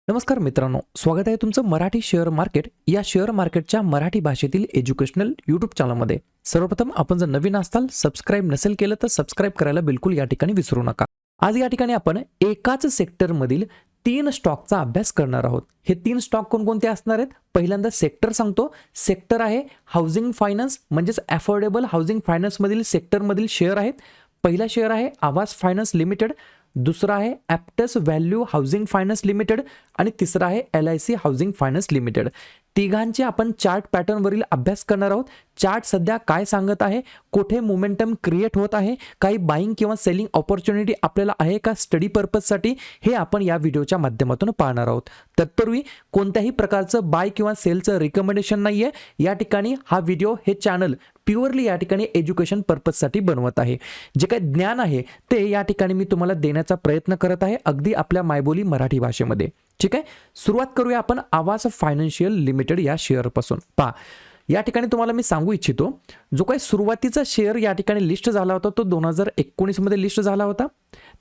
नमस्कार मित्रांनो, स्वागत आहे तुमचं मराठी शेअर मार्केट या शेअर मार्केटच्या मराठी भाषेतील एज्युकेशनल यूट्यूब चॅनलमध्ये. सर्वप्रथम आपण जर नवीन असाल, सबस्क्राईब नसेल केलं तर सबस्क्राईब करायला बिलकुल या ठिकाणी विसरू नका. आज या ठिकाणी आपण एकाच सेक्टरमधील 3 स्टॉकचा अभ्यास करणार आहोत. हे 3 स्टॉक कोणकोणते असणार आहेत? पहिल्यांदा सेक्टर सांगतो. सेक्टर आहे हाऊसिंग फायनान्स, म्हणजेच अफोर्डेबल हाऊसिंग फायनान्स मधील सेक्टरमधील शेअर आहेत. पहिला शेअर आहे आवास फायनान्स लिमिटेड, दुसरा आहे ॲप्टस व्हॅल्यू हाऊसिंग फायनान्स लिमिटेड आणि तिसरा आहे LIC हाऊसिंग फायनान्स लिमिटेड. तिघांचे आपण चार्ट पॅटर्नवरील अभ्यास करणार आहोत. चार्ट सध्या काय सांगत आहे, कुठे मोमेंटम क्रिएट होत आहे, काही बाईंग किंवा सेलिंग ऑपॉर्च्युनिटी आपल्याला आहे का स्टडी पर्पजसाठी, हे आपण या व्हिडिओच्या माध्यमातून पाहणार आहोत. तत्पूर्वी कोणत्याही प्रकारचं बाय किंवा सेलचं रिकमेंडेशन नाहीये. या ठिकाणी हा व्हिडिओ, हे चॅनल प्युअरली या ठिकाणी एज्युकेशन पर्पजसाठी बनवत आहे. जे काही ज्ञान आहे ते या ठिकाणी मी तुम्हाला देण्याचा प्रयत्न करत आहे, अगदी आपल्या मायबोली मराठी भाषेमध्ये. ठीक आहे, सुरुवात करूया आपण आवास फायनान्शियल लिमिटेड या शेअरपासून. पहा, या ठिकाणी तुम्हाला मी सांगू इच्छितो, जो काही सुरुवातीचा शेअर या ठिकाणी लिस्ट झाला होता तो 2019 मध्ये लिस्ट झाला होता.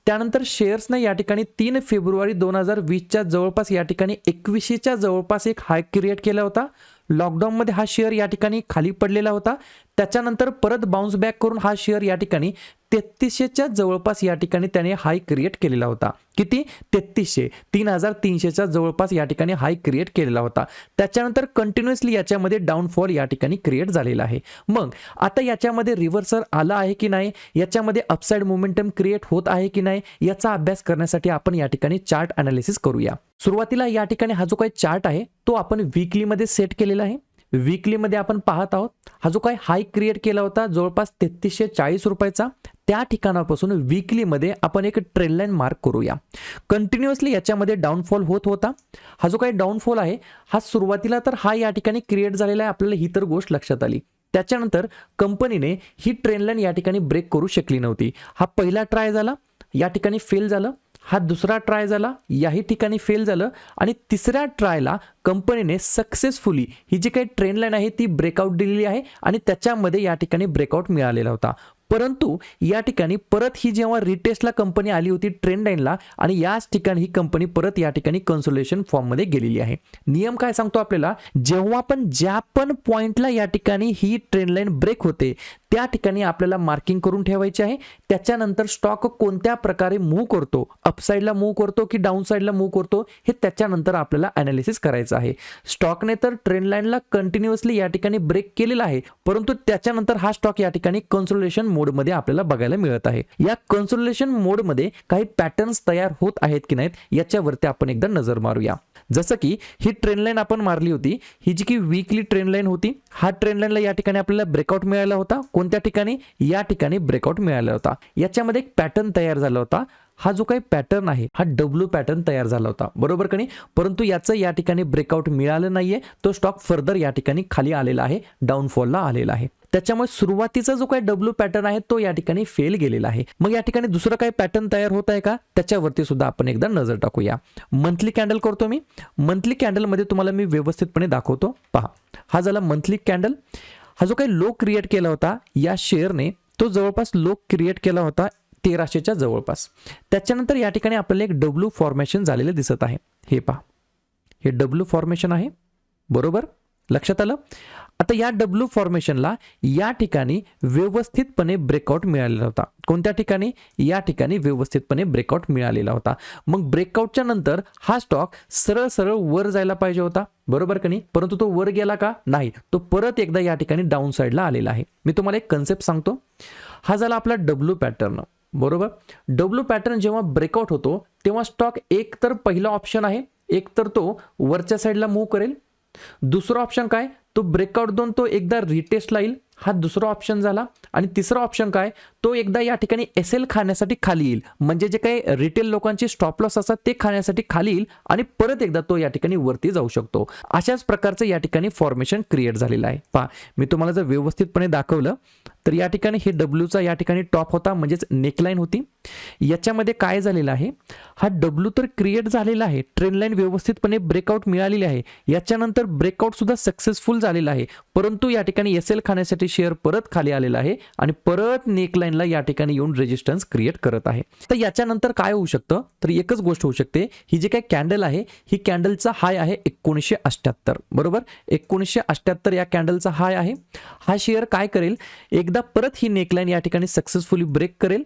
त्यानंतर शेअर्सने या ठिकाणी 3 फेब्रुवारी 2020च्या जवळपास या ठिकाणी 2100च्या जवळपास एक हाय क्रिएट केला होता. लॉकडाऊनमध्ये हा शेअर या ठिकाणी खाली पडलेला होता. त्याच्यानंतर परत बाउन्स बॅक करून हा शेअर या ठिकाणी 3300च्या जवळपास या ठिकाणी त्याने हाय क्रिएट केलेला होता. किती? 3300, 3300च्या जवळपास या ठिकाणी हाय क्रिएट केलेला होता. त्याच्यानंतर कंटिन्युअसली याच्यामध्ये डाऊनफॉल या ठिकाणी क्रिएट झालेला आहे. मग आता याच्यामध्ये रिव्हर्सल आला आहे की नाही, याच्यामध्ये अपसाइड मोमेंटम क्रिएट होत आहे की नाही, याचा अभ्यास करण्यासाठी आपण या ठिकाणी चार्ट अनालिसिस करूया. सुरुवातीला या ठिकाणी हा जो काही चार्ट आहे तो आपण वीकली मध्ये सेट केलेला आहे. वीकली मध्ये आपण पाहत आहोत, हा जो काही हाय क्रिएट केला होता जवळपास 3340 रुपयाचा, त्या ठिकाणापासून वीकली मध्ये आपण एक ट्रेंड लाईन मार्क करूया. कंटिन्युअसली याच्यामध्ये डाऊनफॉल होत होता. हा जो काही डाऊनफॉल आहे हा सुरुवातीला तर हा या ठिकाणी क्रिएट झालेला आहे, आपल्याला ही तर गोष्ट लक्षात आली. त्याच्यानंतर कंपनीने ही ट्रेंड लाईन या ठिकाणी ब्रेक करू शकली नव्हती. हा पहिला ट्राय झाला, या ठिकाणी फेल झालं. हा दुसरा ट्राय झाला, याही ठिकाणी फेल झालं. आणि तिसऱ्या ट्रायला कंपनीने सक्सेसफुली ही जी काही ट्रेंड लाईन आहे ती ब्रेकआउट दिलेली आहे आणि त्याच्यामध्ये या ठिकाणी ब्रेकआउट मिळालेला होता. परंतु या ठिकाणी परत ही जेव्हा रिटेस्टला कंपनी आली होती ट्रेंड लाईनला, आणि याच ठिकाणी ही कंपनी परत या ठिकाणी कन्सोलिडेशन फॉर्ममध्ये गेलेली आहे. नियम काय सांगतो आपल्याला, जेव्हा पण ज्या पण पॉइंटला या ठिकाणी ही ट्रेंड लाईन ब्रेक होते त्या ठिकाणी आपल्याला मार्किंग करून ठेवायचे आहे. त्याच्यानंतर स्टॉक कोणत्या प्रकारे मूव्ह करतो, अपसाइडला मूव्ह करतो की डाऊन साइडला मूव्ह करतो, हे त्याच्यानंतर आपल्याला अनालिसिस करायचं आहे. स्टॉकने तर ट्रेंड लाईनला कंटिन्युअसली या ठिकाणी ब्रेक केलेला आहे, परंतु त्याच्यानंतर हा स्टॉक या ठिकाणी कन्सोलिडेशन मोडमध्ये आपल्याला बघायला मिळत आहे. या कन्सोलिडेशन मोडमध्ये काही पॅटर्न्स तयार होत आहेत की नाहीत याच्यावरती आपण एकदा नजर मारूया. जसं की ही ट्रेंड लाईन आपण मारली होती, ही जी की वीकली ट्रेंड लाईन होती, हा ट्रेंड लाईनला या ठिकाणी आपल्याला ब्रेकआउट मिळाला होता. कोणत्या ठिकाणी? या ठिकाणी ब्रेकआउट मिळाला होता. याच्यामध्ये एक पॅटर्न तयार झाला होता. हा जो काही पॅटर्न आहे हा W पॅटर्न तयार झाला होता, बरोबर का नाही? परंतु याचं या ठिकाणी ब्रेकआउट मिळालं नाहीये. तो स्टॉक फर्दर या ठिकाणी खाली आलेला आहे, डाऊनफॉलला आलेला आहे. त्याच्यामुळे सुरुवातीचा जो काही W पॅटर्न आहे तो या ठिकाणी फेल गेलेला आहे. मग या ठिकाणी दुसरं काही पॅटर्न तयार होत आहे का, त्याच्यावरती सुद्धा आपण एकदा नजर टाकूया. मंथली कॅन्डल करतो मी. मंथली कॅन्डल मध्ये तुम्हाला मी व्यवस्थितपणे दाखवतो. पहा, हा झाला मंथली कॅन्डल. हा जो काही लो क्रिएट केला होता या शेअरने, तो जवळपास लो क्रिएट केला होता 1300च्या जवळपास. त्याच्यानंतर या ठिकाणी आपल्याला एक W फॉर्मेशन झालेलं दिसत आहे. हे पहा, हे W फॉर्मेशन आहे, बरोबर? लक्षात आलं? आता या W फॉर्मेशनला या ठिकाणी व्यवस्थितपणे ब्रेकआउट मिळालेला होता. कोणत्या ठिकाणी? या ठिकाणी व्यवस्थितपणे ब्रेकआउट मिळालेला होता. मग ब्रेकआउटच्या नंतर हा स्टॉक सरळ सरळ वर जायला पाहिजे होता, बरोबर का नाही? परंतु तो वर गेला का? नाही, तो परत एकदा या ठिकाणी डाऊन साइडला आलेला आहे. मी तुम्हाला एक कन्सेप्ट सांगतो. हा झाला आपला W पॅटर्न, बरोबर? W पॅटर्न जेव्हा ब्रेकआउट होतो तेव्हा स्टॉक एक तर पहिला ऑप्शन आहे, एक तर तो वरच्या साईडला मूव्ह करेल. दुसरा ऑप्शन काय? तो ब्रेकआउट देऊन तो एकदा रिटेस्टला येईल, हा दुसरा ऑप्शन झाला. आणि तिसरा ऑप्शन काय? तो एकदा या ठिकाणी SL खाण्यासाठी खाली येईल, म्हणजे जे काही रिटेल लोकांचे स्टॉप लॉस असतात ते खाण्यासाठी खाली येईल आणि परत एकदा तो या ठिकाणी वरती जाऊ शकतो. अशाच प्रकारचं या ठिकाणी फॉर्मेशन क्रिएट झालेलं आहे. पहा, मी तुम्हाला जर व्यवस्थितपणे दाखवलं तर या ठिकाणी हे डब्ल्यूचा या ठिकाणी टॉप होता, म्हणजेच नेकलाईन होती. याच्यामध्ये काय झालेलं आहे, हा डब्ल्यू तर क्रिएट झालेला आहे, ट्रेंड लाईन व्यवस्थितपणे ब्रेकआउट मिळालेली आहे, याच्यानंतर ब्रेकआउट सुद्धा सक्सेसफुल झालेला आहे, परंतु या ठिकाणी एस एल खाण्यासाठी शेअर परत खाली आलेला आहे आणि परत नेकलाईनला या ठिकाणी येऊन रेजिस्टन्स क्रिएट करत आहे. तर याच्यानंतर काय होऊ शकतं, तर एकच गोष्ट होऊ शकते, ही जी काही कॅन्डल आहे ही कॅन्डलचा हाय आहे 1978, बरोबर. 1978 या कॅन्डलचा हाय आहे. हा शेअर काय करेल, एकदा परत ही नेकलाईन या ठिकाणी सक्सेसफुली ब्रेक करेल,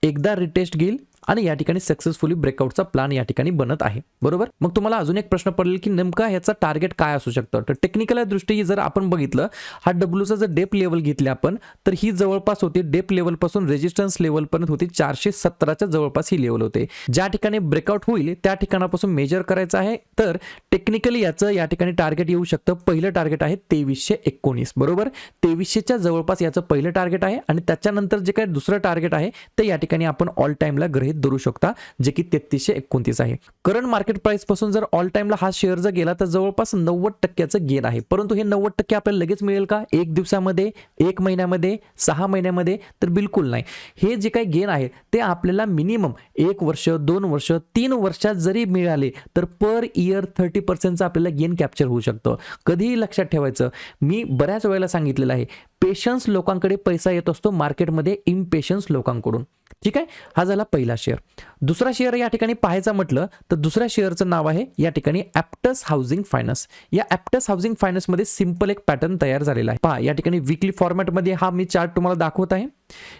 एकदा रिटेस्ट घेईल आणि या ठिकाणी सक्सेसफुली ब्रेकआउटचा प्लॅन या ठिकाणी बनत आहे, बरोबर. मग तुम्हाला अजून एक प्रश्न पडेल की नेमका ह्याचा टार्गेट काय असू शकतं. तर टेक्निकल दृष्टी जर आपण बघितलं, हा डब्ल्यूचा जर डेप लेवल घेतली आपण, तर ही जवळपास होती डेप लेवल पासून रेजिस्टन्स लेवल पर्यंत होती 417च्या जवळपास ही लेवल होते. ज्या ठिकाणी ब्रेकआउट होईल त्या ठिकाणापासून मेजर करायचं आहे, तर टेक्निकली याचं या ठिकाणी टार्गेट येऊ शकतं. पहिलं टार्गेट आहे 2319, बरोबर. 2300च्या जवळपास याचं पहिलं टार्गेट आहे आणि त्याच्यानंतर जे काही दुसरं टार्गेट आहे ते या ठिकाणी आपण ऑल टाइमला गृहीत धरू शकता, जे की 3329 आहे. करंट मार्केट प्राइस पासून जर ऑल टाइमला हा शेअर जर गेला तर जवळपास 90% गेन आहे. परंतु हे 90% आपल्याला लगेच मिळेल का, एक दिवसामध्ये, एक महिन्यामध्ये, 6 महिन्यामध्ये, तर बिलकुल नाही. हे जे काही गेन आहे ते आपल्याला मिनिमम 1 वर्ष, 2 वर्ष, 3 वर्षात जरी मिळाले तर पर इयर 30% आपल्याला गेन कॅप्चर होऊ शकतं. कधीही लक्षात ठेवायचं, मी बऱ्याच वेळेला सांगितलेलं आहे, पेशन्स लोकांकडे पैसा येत असतो मार्केटमध्ये इम्पेशन्स लोकांकडून. ठीक आहे, हा झाला पहिला शेअर. दुसरा शेअर या ठिकाणी पाहायचा म्हटलं तर दुसऱ्या शेअरचं नाव आहे या ठिकाणी ॲप्टस हाऊसिंग फायनान्स. या ॲप्टस हाऊसिंग फायनान्समध्ये सिंपल एक पॅटर्न तयार झालेला आहे. पहा, या ठिकाणी वीकली फॉर्मॅटमध्ये हा मी चार्ट तुम्हाला दाखवत आहे.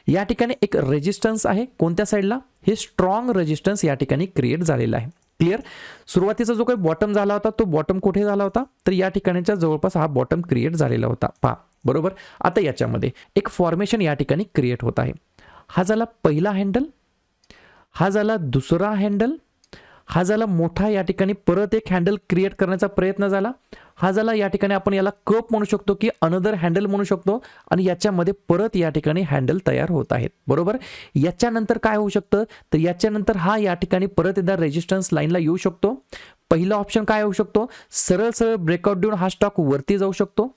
या ठिकाणी एक रेजिस्टन्स आहे, कोणत्या साईडला, हे स्ट्रॉंग रेजिस्टन्स या ठिकाणी क्रिएट झालेला आहे. क्लिअर. सुरुवातीचा जो काही बॉटम झाला होता तो बॉटम कुठे झाला होता, तर या ठिकाणच्या जवळपास हा बॉटम क्रिएट झालेला होता. पहा, बरोबर. आता याच्यामध्ये एक फॉर्मेशन या ठिकाणी क्रिएट होत आहे. हा झाला पहिला हँडल, हा झाला दुसरा हँडल, हा झाला मोठा या ठिकाणी परत एक हँडल क्रिएट करण्याचा प्रयत्न झाला, हा झाला या ठिकाणी आपण याला कप म्हणू शकतो की अनदर हँडल म्हणू शकतो, आणि याच्यामध्ये परत या ठिकाणी हँडल तयार होत आहेत, बरोबर. याच्यानंतर काय होऊ शकतं, तर याच्यानंतर हा या ठिकाणी परत एकदा रेजिस्टन्स लाईनला येऊ शकतो. पहिला ऑप्शन काय होऊ शकतो, सरळ सरळ ब्रेकआउट देऊन हा स्टॉक वरती जाऊ शकतो.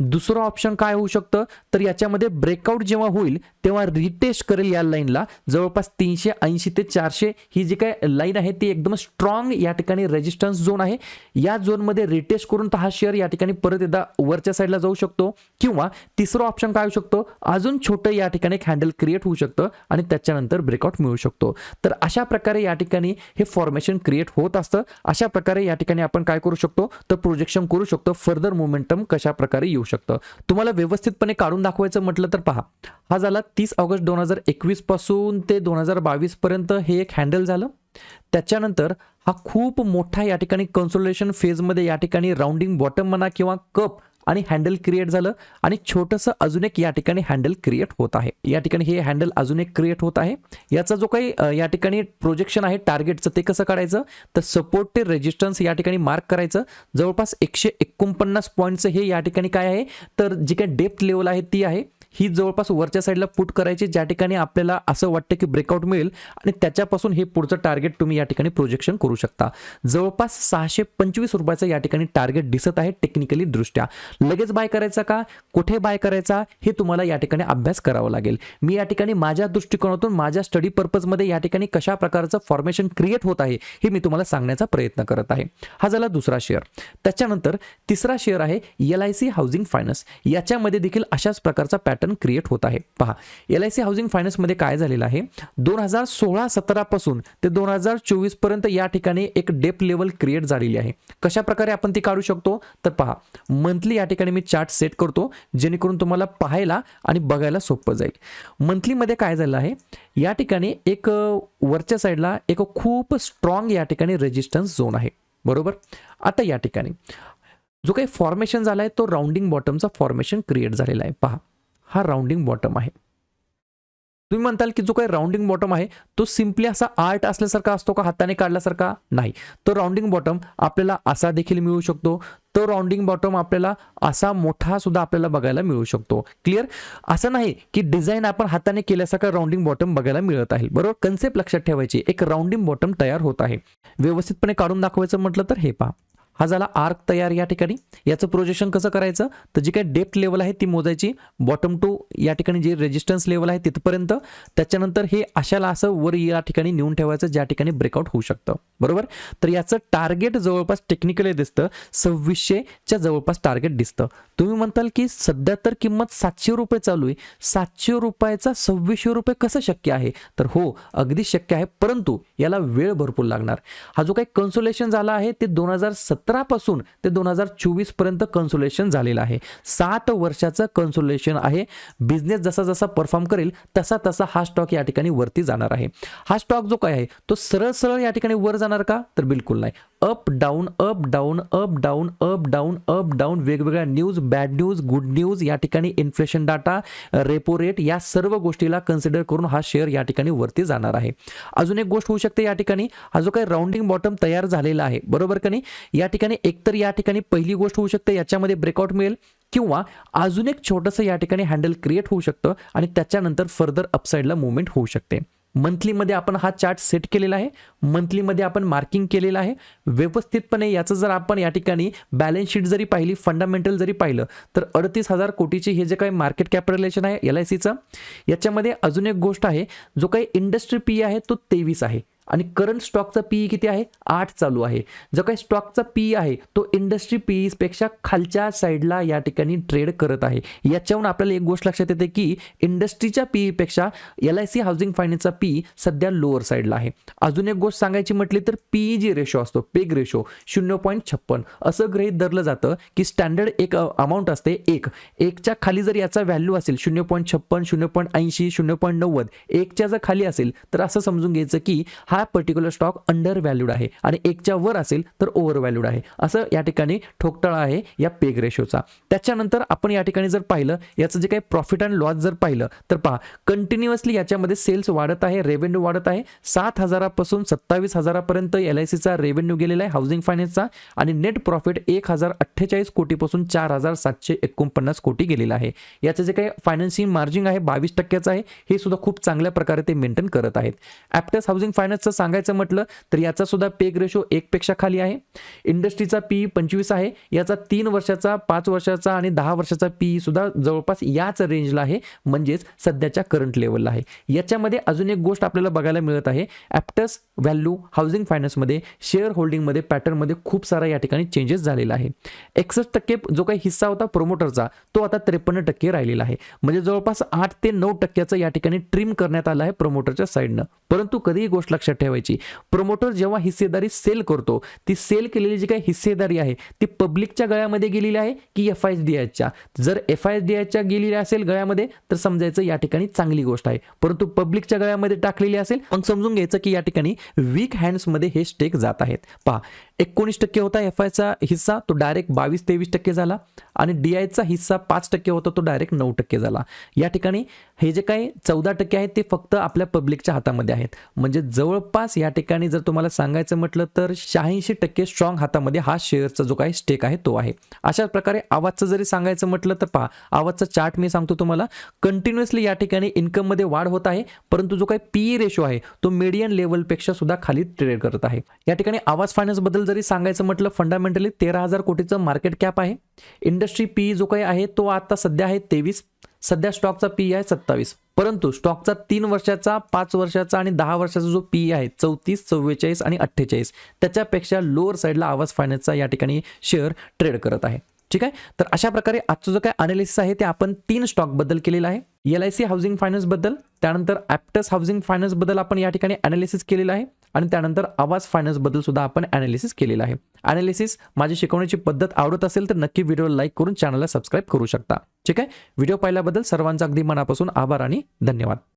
दुसरं ऑप्शन काय होऊ शकतं, तर याच्यामध्ये ब्रेकआउट जेव्हा होईल तेव्हा रिटेस्ट करेल या लाईनला, जवळपास 380 ते 400 ही जी काय लाईन आहे ती एकदम स्ट्रॉंग या ठिकाणी रेजिस्टन्स झोन आहे. या झोनमध्ये रिटेस्ट करून हा शेअर या ठिकाणी परत एकदा वरच्या साईडला जाऊ शकतो. किंवा तिसरं ऑप्शन काय होऊ शकतो, अजून छोटं या ठिकाणी एक हँडल क्रिएट होऊ शकतं आणि त्याच्यानंतर ब्रेकआउट मिळू शकतो. तर अशा प्रकारे या ठिकाणी हे फॉर्मेशन क्रिएट होत असतं. अशा प्रकारे या ठिकाणी आपण काय करू शकतो, तर प्रोजेक्शन करू शकतो, फर्दर मोमेंटम कशा प्रकारे येऊ शकतं. तुम्हाला व्यवस्थितपणे काढून दाखवायचं म्हटलं तर पहा, हा झाला 30 ऑगस्ट 2021 पासून ते 2022 पर्यंत हे एक हँडल झालं. त्याच्यानंतर हा खूप मोठा या ठिकाणी कन्सोलिडेशन फेजमध्ये या ठिकाणी राउंडिंग बॉटम म्हणा किंवा कप आणि हँडल क्रिएट झालं, आणि छोटंसं अजून एक या ठिकाणी हँडल क्रिएट होत आहे. या ठिकाणी हे हँडल अजून एक क्रिएट होत आहे. याचा जो काही या ठिकाणी प्रोजेक्शन आहे टार्गेटचं ते कसं काढायचं, तर सपोर्ट ते रेजिस्टन्स या ठिकाणी मार्क करायचं. जवळपास 149 पॉईंटचं हे या ठिकाणी काय आहे, तर जी काही डेप्थ लेवल आहे ती आहे, ही जवळपास वरच्या साईडला पुट करायची, ज्या ठिकाणी आपल्याला असं वाटतं की ब्रेकआउट मिळेल आणि त्याच्यापासून हे पुढचं टार्गेट तुम्ही या ठिकाणी प्रोजेक्शन करू शकता. जवळपास 625 रुपयाचं या ठिकाणी टार्गेट दिसत आहे टेक्निकली दृष्ट्या. लगेच बाय करायचा का, कुठे बाय करायचा, हे तुम्हाला या ठिकाणी अभ्यास करावा लागेल. मी या ठिकाणी माझ्या दृष्टिकोनातून माझ्या स्टडी पर्पजमध्ये या ठिकाणी कशा प्रकारचं फॉर्मेशन क्रिएट होत आहे हे मी तुम्हाला सांगण्याचा प्रयत्न करत आहे. हा झाला दुसरा शेअर. त्याच्यानंतर तिसरा शेअर आहे LIC हाऊसिंग फायनान्स. याच्यामध्ये देखील अशाच प्रकारचा पॅटर्न क्रिएट होत आहे. पहा, LIC हाऊसिंग फायनान्समध्ये काय झालेलं आहे, 2016-17 पासून ते 2024 पर्यंत या ठिकाणी एक डेप लेवल क्रिएट झालेली आहे. कशा प्रकारे आपण ती काढू शकतो, तर पहा, मंथली या ठिकाणी मी चार्ट सेट करतो जेणेकरून तुम्हाला पाहायला आणि बघायला सोपं जाईल. मंथलीमध्ये काय झालं आहे, या ठिकाणी एक वरच्या साईडला एक खूप स्ट्रॉंग या ठिकाणी रेजिस्टन्स झोन आहे, बरोबर. आता या ठिकाणी जो काही फॉर्मेशन झाला आहे तो राउंडिंग बॉटमचा फॉर्मेशन क्रिएट झालेला आहे. पहा, हा राउंडिंग बॉटम आहे. तुम्ही म्हणताल की जो काही राउंडिंग बॉटम आहे तो सिंपली असा आर्ट असल्यासारखा असतो का, हाताने काढल्यासारखा? नाही. तो राउंडिंग बॉटम आपल्याला असा देखील मिळू शकतो. तो राउंडिंग बॉटम आपल्याला असा मोठा सुद्धा आपल्याला बघायला मिळू शकतो. क्लिअर. असं नाही की डिझाईन आपण हाताने केल्यासारखा राउंडिंग बॉटम बघायला मिळत आहे, बरोबर. कन्सेप्ट लक्षात ठेवायची, एक राउंडिंग बॉटम तयार होत आहे. व्यवस्थितपणे काढून दाखवायचं म्हटलं तर हे पहा, हा झाला आर्क तयार या ठिकाणी. याचं प्रोजेक्शन कसं करायचं, तर जी काही डेप्थ लेवल आहे ती मोजायची, बॉटम टू या ठिकाणी जे रेजिस्टन्स लेवल आहे तिथपर्यंत. त्याच्यानंतर हे अशाला असं वर या ठिकाणी नेऊन ठेवायचं ज्या ठिकाणी ब्रेकआउट होऊ शकतं, बरोबर. तर याचं टार्गेट जवळपास टेक्निकली दिसतं 2600च्या जवळपास टार्गेट दिसतं. तुम्ही म्हणताल की सध्या तर किंमत 700 रुपये चालू आहे, 700 रुपयाचा 2600 रुपये कसं शक्य आहे, तर हो अगदी शक्य आहे, परंतु याला वेळ भरपूर लागणार. हा जो काही कन्सोलेशन झाला आहे ते 2017 पासून ते 2024 पर्यंत कन्सोलेशन झालेलं आहे. 7 वर्षाचं कन्सोलेशन आहे. बिझनेस जसा जसा परफॉर्म करेल तसा तसा हा स्टॉक या ठिकाणी वरती जाणार आहे. हा स्टॉक जो काय आहे तो सरळ सरळ या ठिकाणी वर जाणार का, तर बिलकुल नाही. Up down up down up down up down up down, वेगवेगळ्या news, bad news, good news, या ठिकाणी इन्फ्लेशन डाटा, रेपो रेट, या सर्व गोष्टीला कन्सिडर करून हा शेअर या ठिकाणी वरती जाणार आहे. अजून एक गोष्ट होऊ शकते या ठिकाणी, हा जो काही राउंडिंग बॉटम तयार झालेला आहे, बरोबर का नाही, या ठिकाणी एकतर या ठिकाणी पहिली गोष्ट होऊ शकते याच्यामध्ये ब्रेकआउट मिळेल, किंवा अजून एक छोटंसं या ठिकाणी हँडल क्रिएट होऊ शकतं आणि त्याच्यानंतर फर्दर अपसाइडला मुवमेंट होऊ शकते. मंथलीमध्ये आपण हा चार्ट सेट केलेला आहे, मंथलीमध्ये आपण मार्किंग केलेलं आहे व्यवस्थितपणे. याचं जर आपण या ठिकाणी बॅलन्स शीट जरी पाहिली, फंडामेंटल जरी पाहिलं, तर 38,000 कोटीची हे जे काही मार्केट कॅपिटलायझेशन आहे LICचं. याच्यामध्ये अजून एक गोष्ट आहे, जो काही इंडस्ट्री पी आहे तो 23 आहे आणि करंट स्टॉकचा पीई किती आहे, 8 चालू आहे. जो काही स्टॉकचा पीई आहे तो इंडस्ट्री पीई पेक्षा खालच्या साईडला या ठिकाणी ट्रेड करत आहे. याच्यावरून आपल्याला एक गोष्ट लक्षात येते की इंडस्ट्रीच्या पीई पेक्षा LIC हाऊसिंग फायनान्सचा पीई सध्या लोअर साईडला आहे. अजून एक गोष्ट सांगायची म्हटली तर पीई जी रेशो असतो, पेग रेशो 0.56 असं गृहीत धरलं जातं की स्टँडर्ड एक अमाऊंट असते, एकच्या खाली जर याचा व्हॅल्यू असेल 0.56, 0.80, 0.90, एकच्या जर खाली असेल तर असं समजून घ्यायचं की हा पर्टिक्युलर स्टॉक अंडर व्हॅल्यूड आहे आणि एकच्या वर असेल तर ओव्हर व्हॅल्यूड आहे. असं या ठिकाणी ठोकताळा आहे या पेग रेशोचा. त्याच्यानंतर आपण या ठिकाणी जर पाहिलं याचं जे काही प्रॉफिट अँड लॉस जर पाहिलं तर पहा कंटिन्युअसली याच्यामध्ये सेल्स वाढत आहे, रेव्हेन्यू वाढत आहे. 7,000 पासून 27,000 पर्यंत LICचा रेव्हेन्यू गेलेला आहे हाऊसिंग फायनान्सचा आणि नेट प्रॉफिट 1,048 कोटीपासून 4,749 कोटी गेलेला आहे. याचं जे काही फायनान्सिंग मार्जिन आहे 22% आहे, हे सुद्धा खूप चांगल्या प्रकारे ते मेंटेन करत आहेत. ॲप्टस हाऊसिंग फायनान्सचं सांगायचं म्हटलं तर याचा सुद्धा पेग रेशो 1 पेक्षा खाली आहे. इंडस्ट्रीचा पीई 25 आहे, याचा 3 वर्षाचा, 5 वर्षाचा आणि 10 वर्षाचा पीई सुद्धा जवळपास याच रेंजला आहे, म्हणजेच सध्याच्या करंट लेवलला आहे. याच्यामध्ये अजून एक गोष्ट आपल्याला बघायला मिळत आहे, ॲप्टस व्हॅल्यू हाऊसिंग फायनान्समध्ये शेअर होल्डिंगमध्ये पॅटर्नमध्ये खूप सारा या ठिकाणी चेंजेस झालेला आहे. 61% जो काही हिस्सा होता प्रोमोटरचा तो आता 53% राहिलेला आहे, म्हणजे जवळपास 8 ते 9% या ठिकाणी ट्रिम करण्यात आला आहे प्रोमोटरच्या साईडनं. परंतु कधीही गोष्ट लक्षात ठेवायची, प्रोमोटर जेव्हा हिस्सेदारी सेल करतो ती सेल केलेली जी काही हिस्सेदारी आहे ती पब्लिकच्या गळ्यामध्ये गेलेली आहे की FISDIच्या. जर FISDIच्या गेलेली असेल गळ्यामध्ये तर समजायचं या ठिकाणी चांगली गोष्ट आहे, परंतु पब्लिकच्या गळ्यामध्ये टाकलेली असेल मग समजून घ्यायचं की या ठिकाणी वीक हँड्समध्ये हे स्टेक जात आहेत. पहा 19% होता FIचा हिस्सा, तो डायरेक्ट 22-23% झाला आणि DIचा हिस्सा 5% होता, तो डायरेक्ट 9% झाला. या ठिकाणी हे जे काही 14% आहेत ते फक्त आपल्या पब्लिकच्या हातामध्ये आहेत, म्हणजे जवळपास या ठिकाणी जर तुम्हाला सांगायचं म्हटलं तर 86% स्ट्रॉंग हातामध्ये हा शेअरचा जो काही स्टेक आहे तो आहे. अशा प्रकारे आवाजचं जरी सांगायचं म्हटलं तर पहा आवाजचा चार्ट मी सांगतो तुम्हाला, कंटिन्युअसली या ठिकाणी इन्कममध्ये वाढ होत आहे, परंतु जो काही पीई रेशो आहे तो मीडियन लेवलपेक्षा सुद्धा खाली ट्रेड करत आहे. या ठिकाणी आवाज फायनान्स बद्दल जरी सांगायचं म्हटलं फंडामेंटली 13,000 कोटीचं मार्केट कॅप आहे. इंडस्ट्री पीई जो काही आहे तो आता सध्या आहे 23, सध्या स्टॉकचा पीई आहे 27, परंतु स्टॉकचा 3 वर्षाचा, 5 वर्षाचा आणि 10 वर्षाचा जो पीई आहे 34, 44 आणि 48 त्याच्यापेक्षा लोअर साईडला आवाज फायनान्सचा या ठिकाणी शेअर ट्रेड करत आहे. ठीक आहे, तर अशा प्रकारे आजचं जो काय अनालिसिस आहे ते आपण 3 स्टॉक बद्दल केलेलं आहे. LIC हाऊसिंग फायनान्स बद्दल, त्यानंतर ॲप्टस हाऊसिंग फायनान्स बद्दल आपण या ठिकाणी अनालिसिस केलेलं आहे आणि त्यानंतर आवाज फायनान्स बद्दल सुद्धा आपण अनालिसिस केलेलं आहे. अनालिसिस माझी शिकवण्याची पद्धत आवडत असेल तर नक्की व्हिडिओला लाईक करून चॅनलला सबस्क्राईब करू शकता. ठीक आहे, व्हिडिओ पाहिल्याबद्दल सर्वांचा अगदी मनापासून आभार आणि धन्यवाद.